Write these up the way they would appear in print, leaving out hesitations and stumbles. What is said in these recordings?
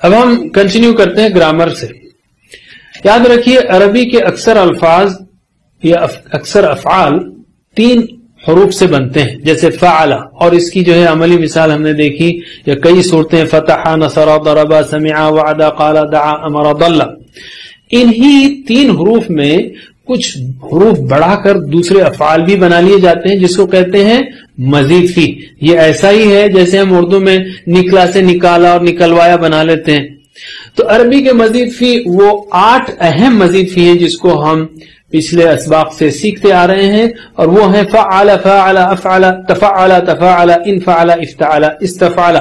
اب ہم کنٹینیو کرتے ہیں گرامر سے. یاد رکھیے عربی کے اکثر الفاظ یا اکثر افعال 3 حروف سے بنتے ہیں، جیسے فعل، اور اس کی جو ہے عملی مثال ہم نے دیکھی، یا کئی صورتیں فتح، نصر، ضرب، سمع، وعد، قال، دعا، امر، ضل. انہی 3 حروف میں کچھ حروف بڑھا کر دوسرے افعال بھی بنا لیے جاتے ہیں، جس کو کہتے ہیں مزید فی. یہ ایسا ہی ہے جیسے ہم اردو میں نکلا سے نکالا اور نکلوایا بنا لیتے ہیں. تو عربی کے مزید فی وہ 8 اہم مزید فی ہیں جس کو ہم پچھلے اسباق سے سیکھتے آ رہے ہیں، اور وہ ہیں فعل، فاعل، افعل، تفعل، تفاعل، انفعل، افتعل، استفعل.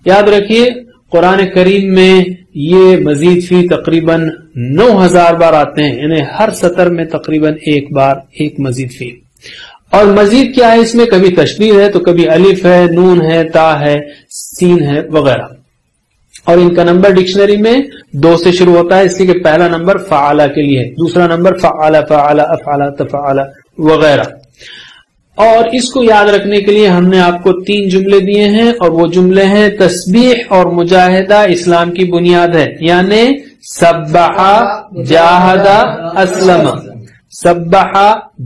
یاد رکھیے قرآن کریم میں یہ مزید فی تقریباً 9000 بار آتے ہیں، یعنی ہر سطر میں تقریباً ایک بار ایک مزید فی. اور مزید کیا ہے اس میں؟ کبھی تشبیہ ہے تو کبھی الف ہے، نون ہے، تا ہے، سین ہے، وغیرہ. اور ان کا نمبر ڈکشنری میں 2 سے شروع ہوتا ہے، اس لیے کہ پہلا نمبر فعال کے لیے، دوسرا نمبر فعل، فعل، افعل، تفعل وغیرہ. اور اس کو یاد رکھنے کے لیے ہم نے آپ کو 3 جملے دیے ہیں، اور وہ جملے ہیں تسبیح اور مجاہدہ اسلام کی بنیاد ہے، یعنی سبح، جاہد، اسلم. سبح،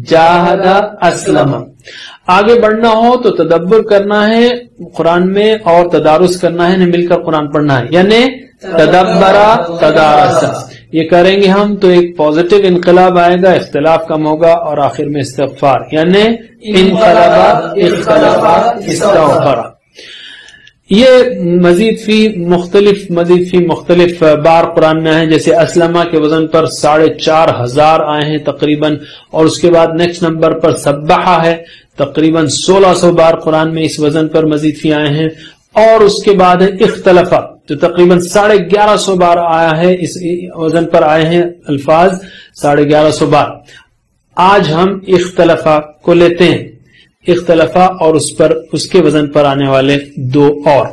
جاہد، اسلم. آگے بڑھنا ہو تو تدبر کرنا ہے قرآن میں اور تدارس کرنا ہے، مل کر قرآن پڑھنا ہے، یعنی تدبرا، تدارس. یہ کریں گے ہم تو ایک پازیٹو انقلاب آئے گا، اختلاف کم ہوگا، اور آخر میں استغفار، یعنی انقلبا، اختلفا، استغفرا. یہ مزید فی مختلف بار قرآن میں آئے ہیں، جیسے اسلمہ کے وزن پر 4500 آئے ہیں تقریباً، اور اس کے بعد نیکسٹ نمبر پر سبحہ ہے، تقریباً 1600 بار قرآن میں اس وزن پر مزید فی آئے ہیں. اور اس کے بعد ہے اختلفہ، جو تقریباً 1150 بار آیا ہے، اس وزن پر آئے ہیں الفاظ 1150 بار. آج ہم اختلفہ کو لیتے ہیں، اختلفہ اور اس کے وزن پر آنے والے 2 اور.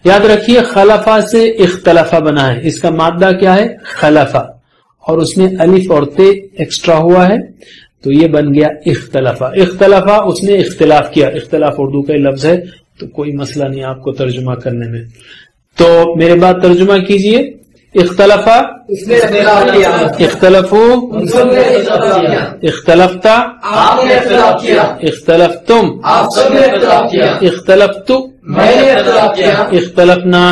یاد رکھیے خلفہ سے اختلفہ بنا ہے، اس کا مادہ کیا ہے؟ خلفہ، اور اس میں الف اور تے ایکسٹرا ہوا ہے تو یہ بن گیا اختلفہ. اختلفہ اس نے اختلاف کیا، اختلاف اردو کا لفظ ہے تو کوئی مسئلہ نہیں آپ کو ترجمہ کرنے میں. تو میرے بات ترجمہ کیجئے. اختلفا، اختلفو، اختلفتا، اختلفتم، اختلفتو، اختلفنا،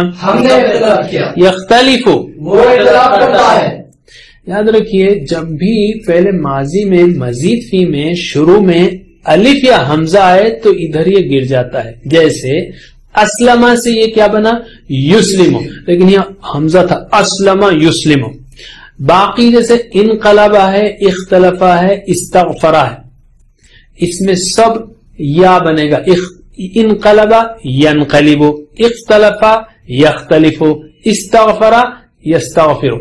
یختلفو. یاد رکھیے جب بھی پہلے ماضی میں مزید فی میں شروع میں الف یا حمزہ آئے تو ادھر یہ گر جاتا ہے، جیسے اسلمہ سے یہ کیا بنا؟ یسلمو، لیکن یہ حمزہ تھا، اسلمہ یسلمو. باقی جیسے انقلبہ ہے، اختلفہ ہے، استغفرہ ہے، اس میں سب یا بنے گا. انقلبہ ینقلبو، اختلفہ یختلفو، استغفرہ یستغفرو.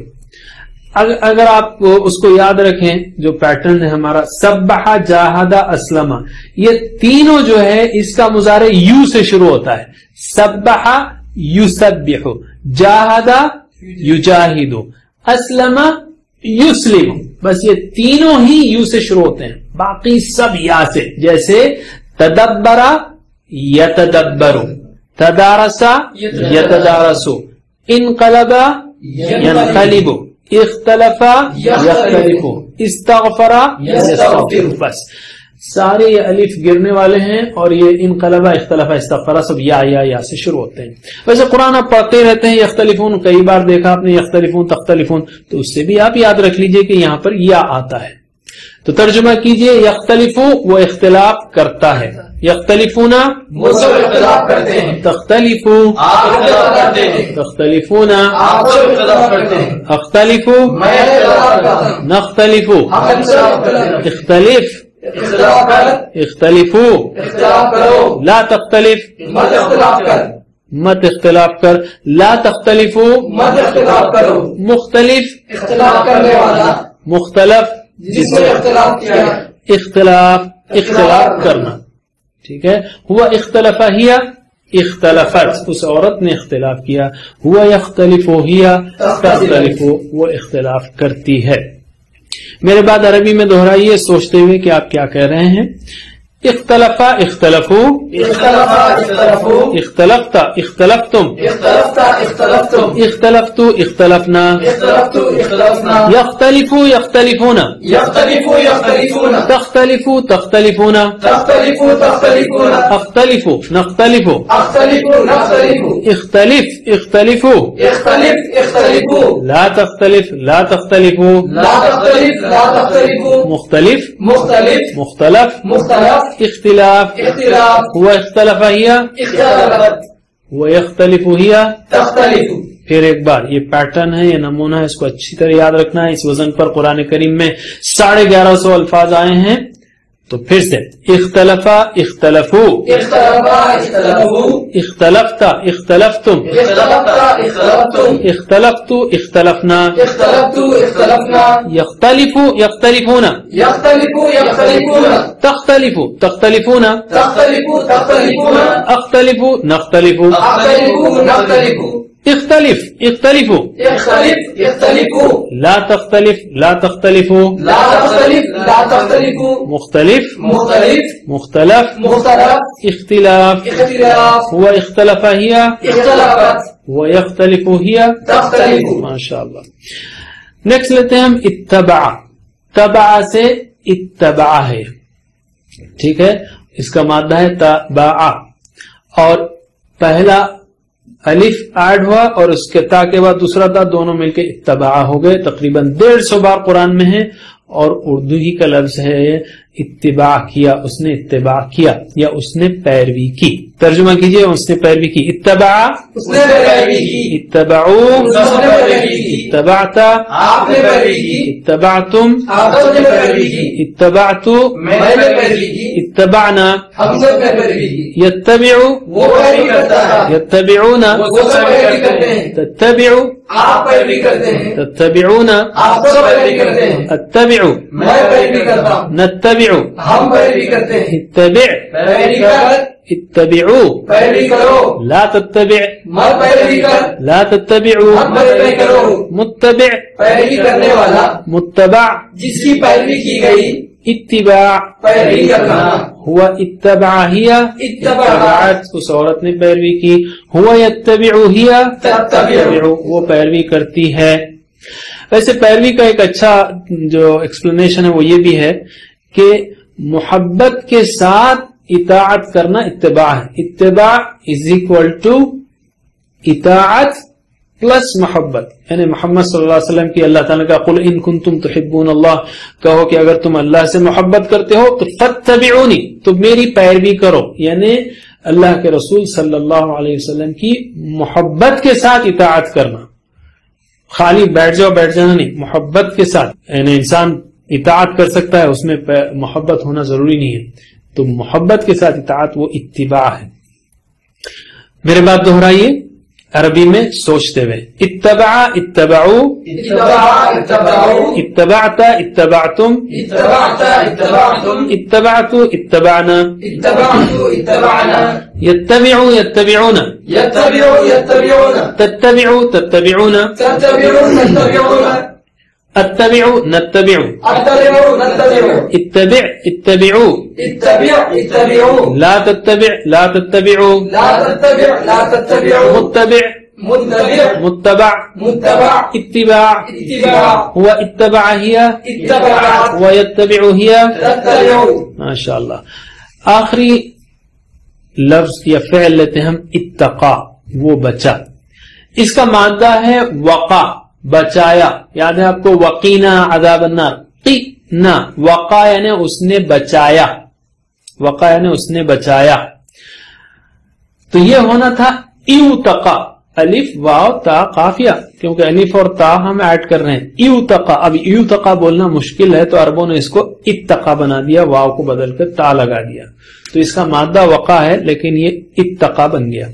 اگر آپ اس کو یاد رکھیں جو پیٹرن ہے ہمارا، سبح، جاہد، اسلم، یہ تینوں جو ہے اس کا مضارع یو سے شروع ہوتا ہے. سبح یسبح، جاہد یجاہد، اسلم یسلم. بس یہ تینوں ہی یو سے شروع ہوتے ہیں، باقی سب یا سے. جیسے تدبر یتدبر، تدارس یتدارس، انقلب ینقلب، اختلف یختلف، استغفر یستغفر. بس سارے یہ الف گرنے والے ہیں، اور یہ انقلب، اختلف، استغفر سب یا سے شروع ہوتے ہیں. ویسے قرآن آپ پڑھتے رہتے ہیں، یختلفون کئی بار دیکھا آپ نے، یختلفون، تختلفون، تو اس سے بھی آپ یاد رکھ لیجئے کہ یہاں پر یا آتا ہے. تو ترجمہ کیجئے، یختلفو وہ اختلاف کرتا ہے، یختلفون وہ سب اختلاف کرتے ہیں، تختلفو آپ اختلاف کرتے ہیں، تختلفون آپ سب اختلاف کرتے ہیں، اختلفو میں اختلاف کرتا ہوں، نختلفو، ہم اختلاف کرتے ہیں. اختلف، اختلاف کر، اختلفو، اختلاف کرو، لا تختلف، مت اختلاف کر، مت اختلاف کر، لا تختلفو، مت اختلاف کرو. مختلف، اختلاف کرنے والا مختلف، جس نے اختلاف کیا، اختلاف، اختلاف کرنا. ٹھیک ہے. ہوا اختلف ہی، اختلفت اس عورت نے اختلاف کیا. ہوا یختلف ہی، تختلف وہ اختلاف کرتی ہے. میرے بات عربی میں دہرائیے سوچتے ہوئے کہ آپ کیا کہہ رہے ہیں. اختلفا اختلفو اختلفا اختلفوا اختلفتا اختلفتم اختلفت اختلفتم اختلفتو اختلفنا اختلفت اختلفنا يختلفوا يختلفون يختلفوا يختلفون تختلفوا تختلفون تختلفوا تختلفون اختلفوا نختلف اختلفوا نختلف اختلف اختلفوا اختلف اختلفوا لا تختلف لا تختلفوا لا تختلف لا تختلفوا مختلف مختلف مختلف مختلف اختلاف اختلاف هو اختلف هي اختلفت ويختلف هي تختلف پھر ایک بار یہ پیٹرن ہے، یہ نمونہ ہے، اس کو اچھی طرح یاد رکھنا ہے۔ اس وزن پر قرآن کریم میں 1150 الفاظ آئے ہیں، تو پھر سے اختلفا اختلفو اختلفا اختلفوا اختلفتا اختلفتم اختلفت اختلفتم اختلفتو اختلفنا اختلفتوا اختلفنا يختلفوا يختلفون يختلفوا يختلفون تختلفوا تختلفون تختلفوا تختلفون اختلفوا نختلف اختلفوا نختلف اختلف اختلفوا اختلف اختلفوا لا تختلف لا تختلفوا لا تختلف لا تختلفوا مختلف مختلف مختلف مختلف اختلاف اختلاف هو اختلف هي اختلفت ويختلف هي تختلف ماشاء اللہ۔ نیکسٹ لیتے ہیں ہم اتبع، تبع سے اتبع ہے، ٹھیک ہے، اس کا مادہ ہے تبع، اور پہلا الف ایڈ ہوا اور اس کے تا کے بعد دوسرا تا، دونوں مل کے اتبع ہو گئے۔ تقریباً 150 بار قرآن میں ہے، اور اردو ہی کا لفظ ہے اتباع کیا، اس نے اتباع کیا یا اس نے پیروی کی۔ ترجمہ کیجئے، اس نے پیروی کی۔ اتبع اس نے پیروی کی، اتبعوا اس نے پیروی کی، اتبعت آپ نے پیروی کی، اتبعتم آپ نے پیروی کی، اتبعت میں نے پیروی کی، اتبعنا ہم سب نے پیروی کی۔ يتبع وہ پیروی کرتا ہے، يتبعون وہ سب پیروی کرتے ہیں، تتبع آپ پیروی کرتے ہیں، تتبعون آپ سب پیروی کرتے ہیں، اتبع میں پیروی کرتا ہوں، نتبع ہم پیروی کرتے ہیں۔ اتبع پیروی کر، اتبعوا پیروی کرو، لا تتبع مت پیروی کر، لا تتبعوا مت پیروی کرو۔ متبع پیروی کرنے والا متبع جس کی پیروی کی گئی، اتباع پیروی کرنا، ہوا اتبع ہی اتبعت، اس عورت نے پیروی کی، ہوا یتبع ہی تتبع، وہ پیروی کرتی ہے۔ ویسے پیروی کا ایک اچھا جو ایکسپلینیشن ہے وہ یہ بھی ہے کہ محبت کے ساتھ اطاعت کرنا اتباع ہے۔ اتباع از اکول ٹو اطاعت پلس محبت، یعنی محمد صلی اللہ علیہ وسلم کی اللہ تعالیٰ کا قل ان کنتم تحبون اللہ، کہو کہ اگر تم اللہ سے محبت کرتے ہو تو فاتبعونی، تو میری پیروی کرو، یعنی اللہ کے رسول صلی اللہ علیہ وسلم کی محبت کے ساتھ اطاعت کرنا، خالی بیٹھ جانا نہیں، محبت کے ساتھ، یعنی انسان اطاعت کر سکتا ہے، اس میں محبت ہونا ضروری نہیں ہے، تو محبت کے ساتھ اطاعت وہ اتباع ہے۔ میرے بات دہرائیے عربی میں سوچتے ہوئے، اتبع اتبعوا اتبع اتبعوا، اتبعت اتبعتم اتبعت اتبعتم، اتبعت اتبعنا اتبعت اتبعنا، يتبع يتبعون يتبع يتبعون، تتبع تتبعون تتبعوا تتبعون، اتبع نتبع اتبعوا نتبع، اتبع اتبعوا اتبع اتبعوا، لا تتبع لا تتبعوا لا تتبع لا تتبعوا، متبع متبع متبع متبع، اتباع اتباع، هو اتبع هي اتبعت، ويتبع هي تتبعوا۔ ماشاء اللہ۔ آخری لفظ یا فعل لیتے ہم اتقا، وہ بچا، اس کا مادہ ہے وقا، بچایا، یاد ہے آپ کو وقینا عذاب النار، قینا، وقا یعنی اس نے بچایا، وقا یعنی اس نے بچایا، تو یہ ہونا تھا ایوتقا، الف واو تا قافیہ، کیونکہ الف اور تا ہم ایڈ کر رہے ہیں، ایوتقا۔ اب ایوتقا بولنا مشکل ہے تو عربوں نے اس کو اتقا بنا دیا، واو کو بدل کر تا لگا دیا، تو اس کا مادہ وقا ہے لیکن یہ اتقا بن گیا۔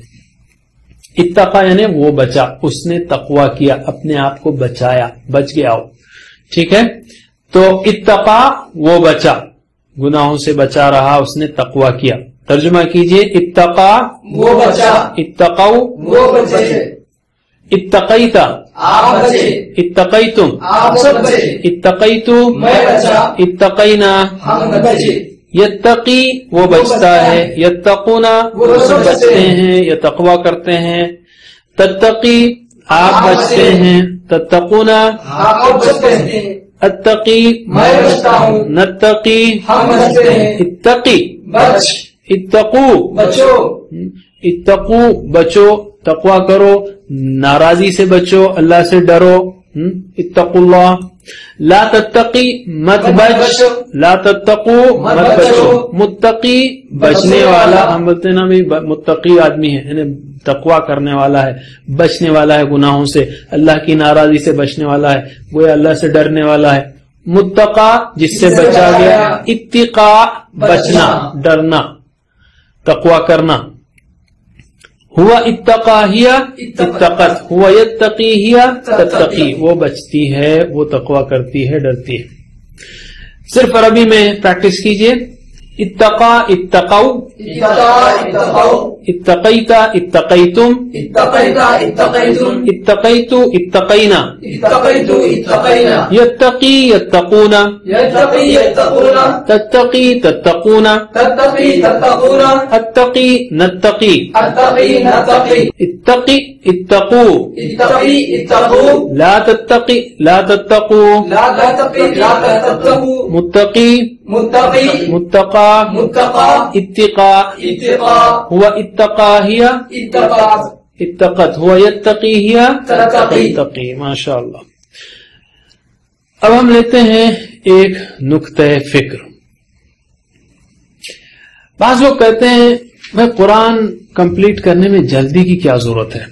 اتقا یعنی وہ بچا، اس نے تقوی کیا، اپنے آپ کو بچایا، بچ گیا ہو، ٹھیک ہے، تو اتقا وہ بچا، گناہوں سے بچا رہا، اس نے تقوی کیا۔ ترجمہ کیجئے، اتقا وہ بچا، اتقوا وہ بچے، اتقیتا آپ بچے، اتقیتم آپ سب بچے، اتقیتو میں بچا، اتقینا ہم بچے، یتقی وہ بچتا ہے، یتقونا وہ سب بچتے ہیں یا تقوی کرتے ہیں، تتقی آپ بچتے ہیں، تتقونا آپ بچتے ہیں، اتقی میں بچتا ہوں، نتقی ہم بچتے ہیں، اتقی بچ اتقو بچو، اتقو بچو، تقوی کرو، ناراضی سے بچو، اللہ سے ڈرو، اتقوا اللہ، لا تتقی مت بچ، لا تتقو مت بچو، متقی بچنے والا، ہم بولتے ہیں نا بھی متقی آدمی ہے یعنی تقوی کرنے والا ہے، بچنے والا ہے گناہوں سے، اللہ کی ناراضی سے بچنے والا ہے، وہ اللہ سے ڈرنے والا ہے، متقا جس سے بچا گیا، اتقا بچنا ڈرنا تقوی کرنا، ہوا اتقا ہیا اتقت، ہوا یتقی ہیا تتقی، وہ بچتی ہے، وہ تقوی کرتی ہے، ڈرتی ہے۔ صرف عربی میں پریکٹس کیجئے، اتقا اتقو، اتقا اتقوا، اتقیتا اتقیتم، اتقیتا اتقیتم، اتقیتو اتقینا، اتقیت اتقینا، یتقی یتقونا، یتقی یتقون، تتقی تتقونا، تتقی تتقون، اتقی نتقی، اتقی نتقی، اتقی اتقو، اتقی اتقوا، لا تتقی لا تتقو، لا تتقی لا تتقوا، متقی متقی متقا، متقا، اتقا، اتقا، ہوا اتقا ہیا اتقا، اتقت، ہوا یتقی ہیا تتقی۔ تتقی، ماشاء اللہ۔ اب ہم لیتے ہیں ایک نقطہ فکر۔ بعض لوگ کہتے ہیں میں قرآن کمپلیٹ کرنے میں جلدی کی کیا ضرورت ہے،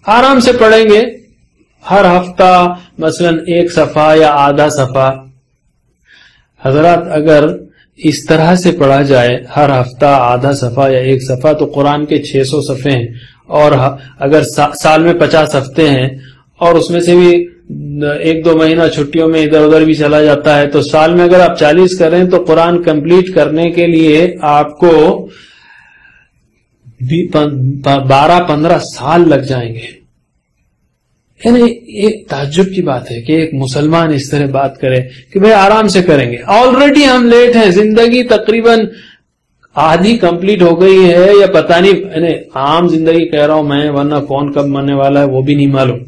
آرام سے پڑھیں گے، ہر ہفتہ مثلا ایک صفحہ یا آدھا صفحہ۔ حضرات اگر اس طرح سے پڑھا جائے ہر ہفتہ آدھا صفحہ یا ایک صفحہ تو قرآن کے 600 صفحے ہیں، اور اگر سال میں 50 ہفتے ہیں اور اس میں سے بھی ایک دو مہینہ چھٹیوں میں ادھر ادھر بھی چلا جاتا ہے، تو سال میں اگر آپ 40 کریں تو قرآن کمپلیٹ کرنے کے لیے آپ کو 12-15 سال لگ جائیں گے۔ یعنی ایک تعجب کی بات ہے کہ ایک مسلمان اس طرح بات کرے کہ بھئی آرام سے کریں گے، آلریڈی ہم لیٹ ہیں، زندگی تقریباً آدھی کمپلیٹ ہو گئی ہے یا پتہ نہیں، یعنی عام زندگی کہہ رہا ہوں میں، ورنہ کون کب مرنے والا ہے وہ بھی نہیں معلوم۔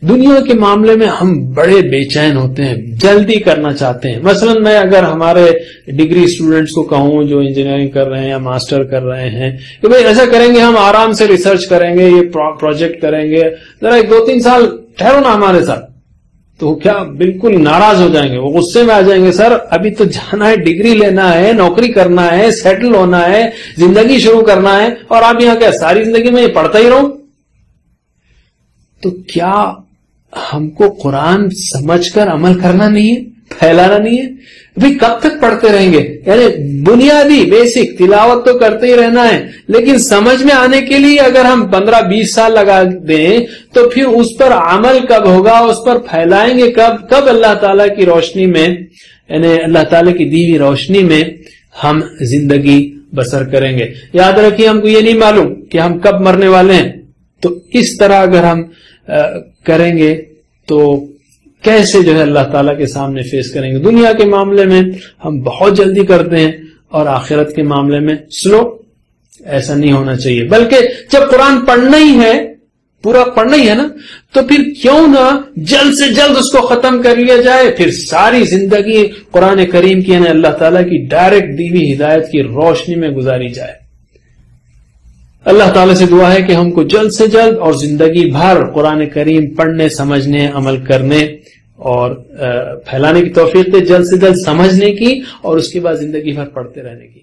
دنیا کے معاملے میں ہم بڑے بے چین ہوتے ہیں، جلدی کرنا چاہتے ہیں۔ مثلا میں اگر ہمارے ڈگری اسٹوڈنٹس کو کہوں جو انجینئرنگ کر رہے ہیں یا ماسٹر کر رہے ہیں کہ بھئی ایسا کریں گے، ہم آرام سے ریسرچ کریں گے، یہ پروجیکٹ کریں گے، ذرا 2-3 سال ٹھہرو نا ہمارے ساتھ، تو کیا بالکل ناراض ہو جائیں گے، وہ غصے میں آ جائیں گے، سر ابھی تو جانا ہے، ڈگری لینا ہے، نوکری کرنا ہے، سیٹل ہونا ہے، زندگی شروع کرنا ہے، اور آپ یہاں کیا ساری زندگی میں یہ پڑھتا ہی رہوں؟ تو کیا ہم کو قرآن سمجھ کر عمل کرنا نہیں ہے، پھیلانا نہیں ہے؟ ابھی کب تک پڑھتے رہیں گے؟ یعنی بنیادی بیسک تلاوت تو کرتے ہی رہنا ہے، لیکن سمجھ میں آنے کے لیے اگر ہم 15-20 سال لگا دیں تو پھر اس پر عمل کب ہوگا، اس پر پھیلائیں گے کب اللہ تعالیٰ کی روشنی میں، یعنی اللہ تعالیٰ کی دی ہوئی روشنی میں ہم زندگی بسر کریں گے؟ یاد رکھیے ہم کو یہ نہیں معلوم کہ ہم کب مرنے والے ہیں، تو اس طرح اگر ہم کریں گے تو کیسے جو ہے اللہ تعالیٰ کے سامنے فیس کریں گے؟ دنیا کے معاملے میں ہم بہت جلدی کرتے ہیں اور آخرت کے معاملے میں سلو۔ ایسا نہیں ہونا چاہیے، بلکہ جب قرآن پڑھنا ہی ہے، پورا پڑھنا ہی ہے نا، تو پھر کیوں نہ جلد سے جلد اس کو ختم کر لیا جائے، پھر ساری زندگی قرآن کریم کی یعنی اللہ تعالیٰ کی ڈائریکٹ دی ہوئی ہدایت کی روشنی میں گزاری جائے۔ اللہ تعالیٰ سے دعا ہے کہ ہم کو جلد سے جلد اور زندگی بھر قرآن کریم پڑھنے، سمجھنے، عمل کرنے اور پھیلانے کی توفیق دے، جلد سے جلد سمجھنے کی اور اس کے بعد زندگی بھر پڑھتے رہنے کی۔